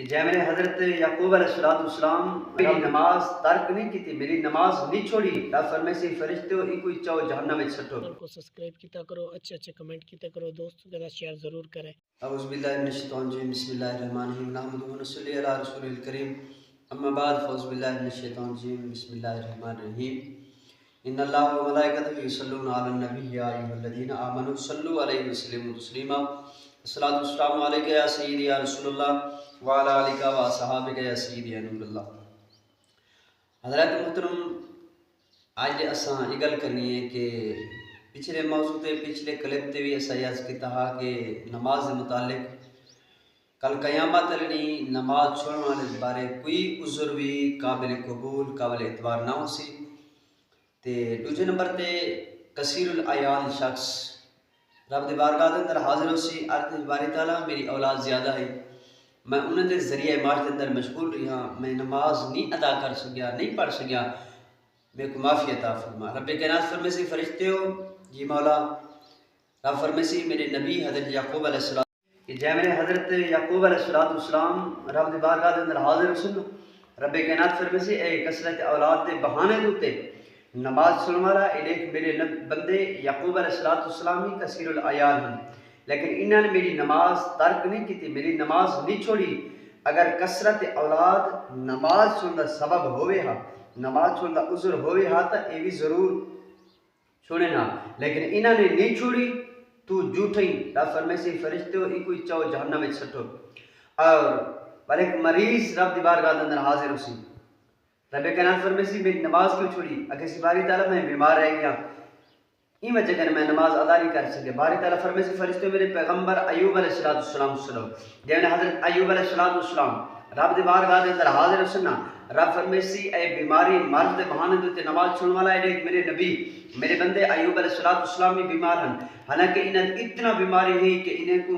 کہ جے میں نے حضرت یعقوب علیہ السلام میری نماز ترک نہیں کی تھی، میری نماز نہیں چھوڑی، رب فرمائے سے فرشتے ہو کوئی چاہو جہنم میں چھٹو۔ چینل کو سبسکرائب کیتا کرو، اچھے اچھے کمنٹ کیتا کرو، دوستوں کے ساتھ شیئر ضرور کریں۔ اعوذ باللہ من الشیطان الرجیم، بسم اللہ الرحمن الرحیم، نحمدہ و نصلی علی رسول الکریم، اما بعد فاعوذ باللہ من الشیطان الرجیم، بسم اللہ الرحمن الرحیم۔ ان اللہ و ملائکتہ یصلون علی النبی یا ایھا الذین آمنوا صلوا علیہ وسلموا تسلیما۔ الصلاۃ والسلام علیک یا سیدی یا رسول اللہ وعلی آلک و اصحابک یا سیدی یا نور اللہ۔ حضرات محترم، آج اساں یہ گل کرنی ہے کہ پچھلے موضوع تے پچھلے کلپ تے بھی اساں عرض کیتا ہا کہ نماز دے متعلق کل قیامت علی نماز چھوڑن والے بارے کوئی عذر بھی قابل قبول قابل اعتبار نہ ہو سی۔ تے دوجے نمبر تے کثیر العیال شخص رب دے بارگاہ دے اندر حاضر ہو سی، عرض باری تعالیٰ میری اولاد زیادہ ہے، میں انہوں دے ذریعہ معاش دے اندر مشغول رہا، میں نماز نہیں ادا کر سکیا، نہیں پڑھ سکیا، میرے کو معافی عطا فرما۔ رب کائنات فرمے سے فرشتے ہو جی مولا، رب فرمے سے میرے نبی حضرت یعقوب علیہ السلام کہ جے میں نے حضرت یعقوب علیہ السلام رب دے بارگاہ دے اندر حاضر ہو سن، رب کائنات فرمے سے اے کثرت اولاد دے بہانے دوتے نماز سن والا ایک میرے بندے یعقوب علیہ السلام ہی کثیر العیال ہیں، لیکن انہوں نے میری نماز ترک نہیں کی تھی، میری نماز نہیں چھوڑی۔ اگر کثرت اولاد نماز چھوڑن دا سبب ہوئے ہا، نماز چھوڑن دا عذر ہوئے ہا تو یہ بھی ضرور چھوڑے نا، لیکن انہوں نے نہیں چھوڑی تو جھوٹی۔ رب فرمائے سے فرشتے ہو کوئی چاہو جہنم میں چھٹو۔ اور ایک مریض رب دی بارگاہ دے اندر حاضر ہو سی، رب کائنات فرمائے سے میری نماز کیوں چھوڑی؟ اگر سی باری تعالیٰ میں بیمار رہ گیا، این وجہ کہ میں نماز ادا نہیں کر سکے۔ باری تعالیٰ فرمائے سے فرشتے میرے پیغمبر ایوب علیہ السلام سنو، جنہوں نے حضرت ایوب علیہ السلام رب دی بارگاہ دے اندر حاضر ہو سنا، رب فرمائے سے اے بیماری مرض دے بہانے دوتے نماز چھوڑن والا ہے ایک میرے نبی میرے بندے ایوب علیہ السلام بھی بیمار ہیں، حالانکہ انہیں اتنا بیماری ہے کہ انہیں کو